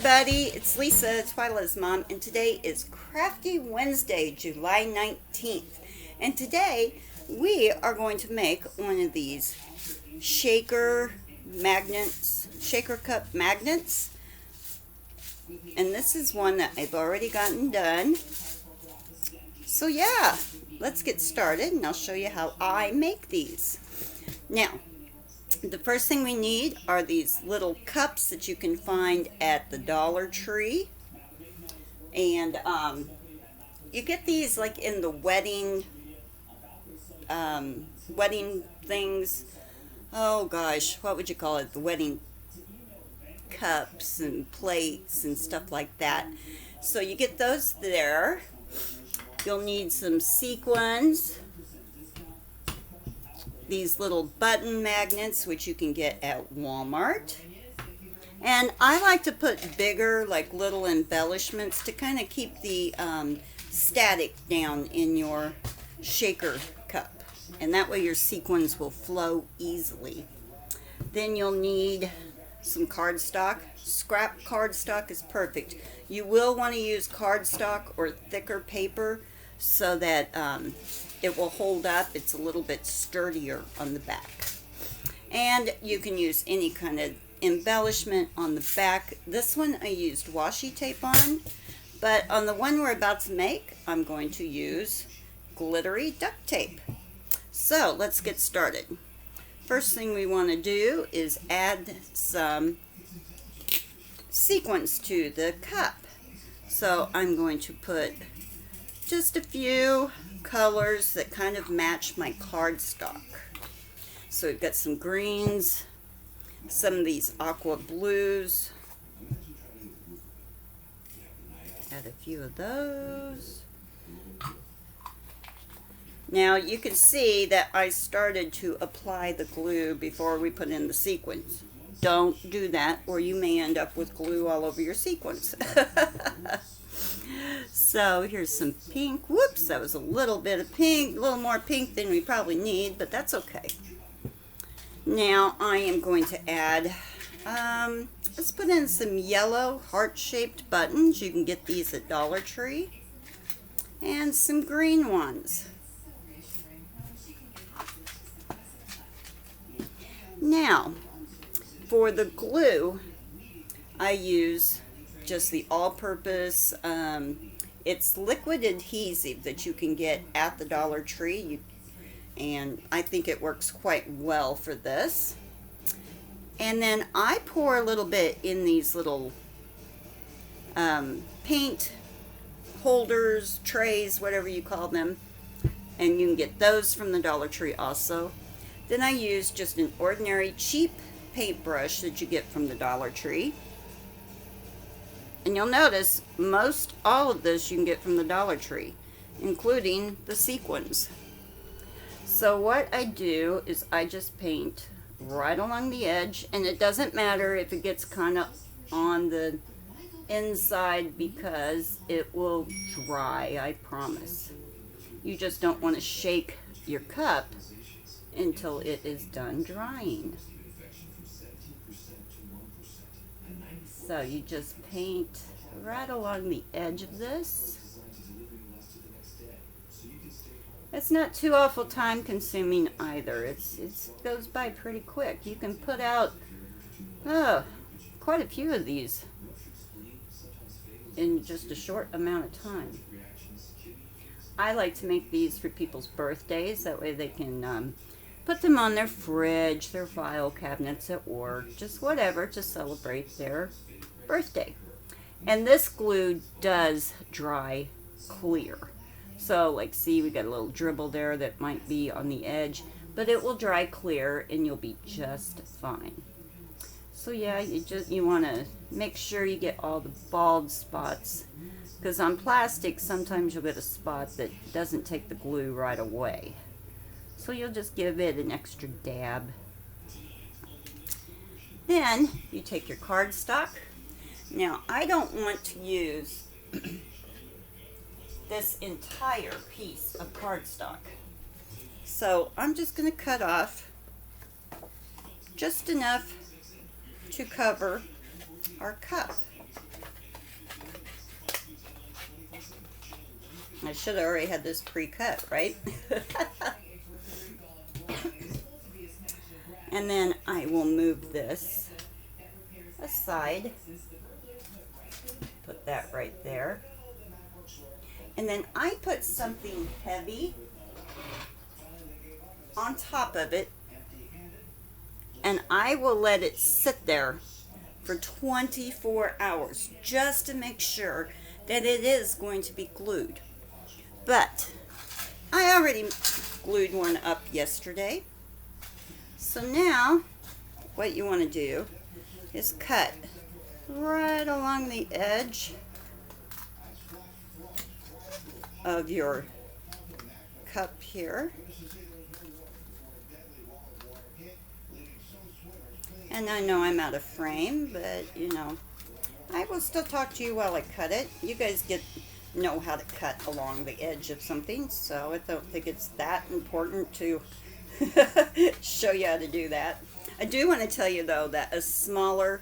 everybody, it's Lisa, Twyla's mom, and today is Crafty Wednesday, July 19th. And today we are going to make one of these shaker cup magnets. And this is one that I've already gotten done. So yeah, let's get started and I'll show you how I make these. Now, the first thing we need are these little cups that you can find at the Dollar Tree. And you get these like in the wedding things. Oh gosh, what would you call it? The wedding cups and plates and stuff like that. So you get those there. You'll need some sequins. These little button magnets, which you can get at Walmart. And I like to put bigger, like little embellishments to kind of keep the static down in your shaker cup. And that way your sequins will flow easily. Then you'll need some cardstock. Scrap cardstock is perfect. You will want to use cardstock or thicker paper so that it will hold up. It's a little bit sturdier on the back. And you can use any kind of embellishment on the back. This one I used washi tape on, but on the one we're about to make, I'm going to use glittery duct tape. So let's get started. First thing we want to do is add some sequins to the cup. So I'm going to put just a few colors that kind of match my cardstock. So we've got some greens, some of these aqua blues. Add a few of those. Now you can see that I started to apply the glue before we put in the sequins. Don't do that or you may end up with glue all over your sequins. So here's some pink. Whoops, that was a little bit of pink, a little more pink than we probably need, but that's okay. Now I am going to add, let's put in some yellow heart-shaped buttons. You can get these at Dollar Tree. And some green ones. Now, for the glue, I use just the all-purpose, it's liquid adhesive that you can get at the Dollar Tree, and I think it works quite well for this. And then I pour a little bit in these little paint holders, trays, whatever you call them, and you can get those from the Dollar Tree also. Then I use just an ordinary cheap paintbrush that you get from the Dollar Tree. And you'll notice all of this you can get from the Dollar Tree, including the sequins. So what I do is I just paint right along the edge, and it doesn't matter if it gets kind of on the inside because it will dry, I promise. You just don't want to shake your cup until it is done drying. So you just paint right along the edge of this. It's not too awful time consuming either. It goes by pretty quick. You can put out quite a few of these in just a short amount of time. I like to make these for people's birthdays. That way they can put them on their fridge, their file cabinets at work, just whatever to celebrate their birthday. And this glue does dry clear. So like see, we got a little dribble there that might be on the edge, but it will dry clear and you'll be just fine. So yeah, you want to make sure you get all the bald spots, because on plastic sometimes you'll get a spot that doesn't take the glue right away. So you'll just give it an extra dab. Then you take your cardstock. Now I don't want to use this entire piece of cardstock. So I'm just going to cut off just enough to cover our cup. I should have already had this pre-cut, right? And then I will move this aside. Put that right there. And then I put something heavy on top of it, and I will let it sit there for 24 hours just to make sure that it is going to be glued. But I already glued one up yesterday. So now what you want to do is cut right along the edge of your cup here. And I know I'm out of frame, but you know, I will still talk to you while I cut it. You guys know how to cut along the edge of something, so I don't think it's that important to show you how to do that. I do want to tell you though that a smaller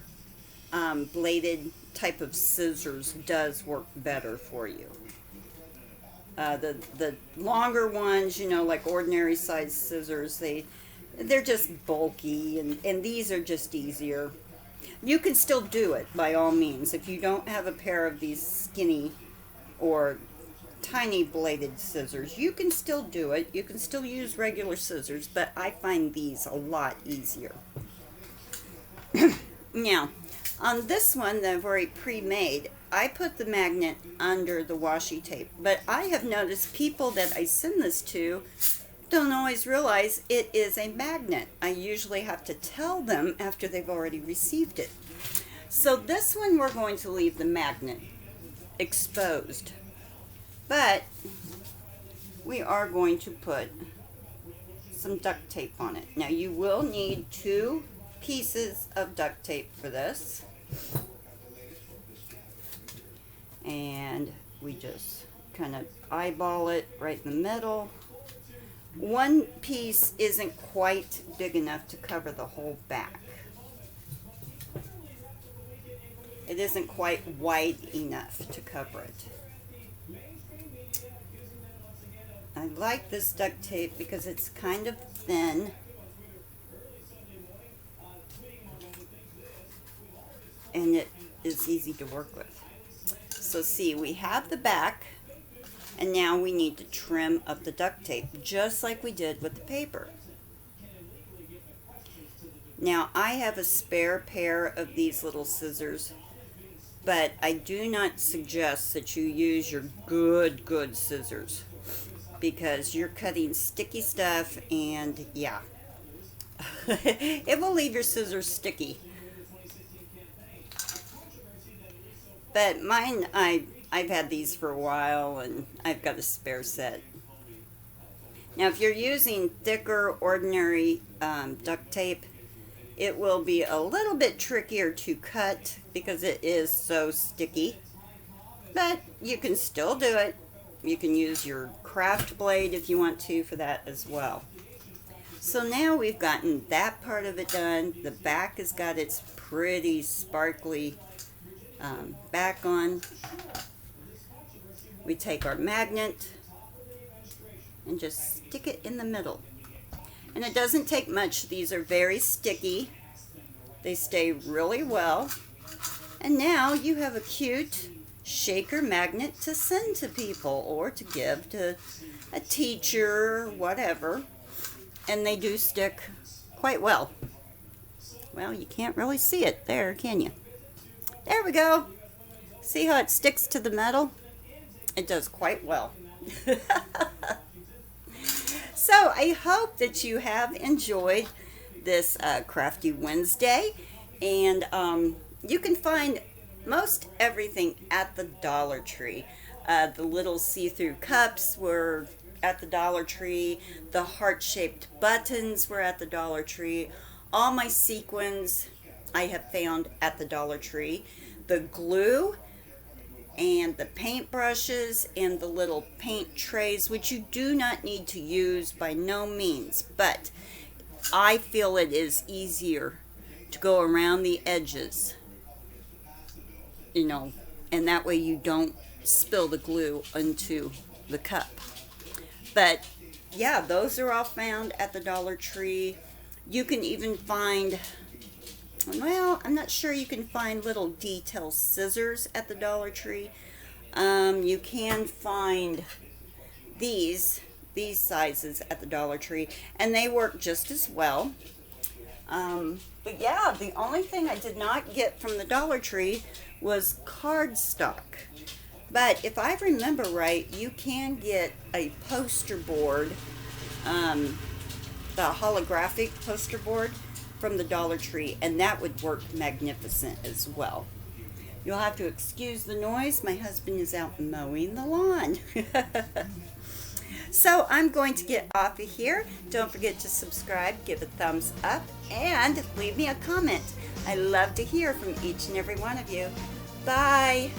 bladed type of scissors does work better for you. The longer ones, you know, like ordinary size scissors, they're just bulky, and these are just easier. You can still do it by all means. If you don't have a pair of these skinny or tiny bladed scissors, you can still do it. You can still use regular scissors, but I find these a lot easier. Now, on this one that I've already pre-made, I put the magnet under the washi tape, but I have noticed people that I send this to don't always realize it is a magnet. I usually have to tell them after they've already received it. So this one we're going to leave the magnet exposed, but we are going to put some duct tape on it. Now you will need 2 pieces of duct tape for this, and we just kind of eyeball it right in the middle. One piece isn't quite big enough to cover the whole back. It isn't quite wide enough to cover it. I like this duct tape because it's kind of thin. And it is easy to work with. So see, we have the back, and now we need to trim up the duct tape, just like we did with the paper. Now, I have a spare pair of these little scissors, but I do not suggest that you use your good scissors, because you're cutting sticky stuff, and yeah, it will leave your scissors sticky. But mine, I've had these for a while, and I've got a spare set. Now, if you're using thicker, ordinary duct tape, it will be a little bit trickier to cut because it is so sticky. But you can still do it. You can use your craft blade if you want to for that as well. So now we've gotten that part of it done. The back has got its pretty sparkly back on. We take our magnet and just stick it in the middle. And it doesn't take much. These are very sticky. They stay really well. And now you have a cute shaker magnet to send to people or to give to a teacher or whatever. And they do stick quite well. Well, you can't really see it there, can you? There we go. See how it sticks to the metal? It does quite well. So I hope that you have enjoyed this Crafty Wednesday. And you can find most everything at the Dollar Tree. The little see-through cups were at the Dollar Tree. The heart-shaped buttons were at the Dollar Tree. All my sequins I have found at the Dollar Tree. The glue and the paint brushes and the little paint trays, which you do not need to use by no means, but I feel it is easier to go around the edges, you know, and that way you don't spill the glue into the cup. But yeah, those are all found at the Dollar Tree. You can even find, well, I'm not sure you can find little detail scissors at the Dollar Tree. You can find these sizes at the Dollar Tree, and they work just as well. But yeah, the only thing I did not get from the Dollar Tree was cardstock. But if I remember right, you can get a poster board, the holographic poster board from the Dollar Tree, and that would work magnificent as well. You'll have to excuse the noise. My husband is out mowing the lawn. So I'm going to get off of here. Don't forget to subscribe, give a thumbs up, and leave me a comment. I love to hear from each and every one of you. Bye.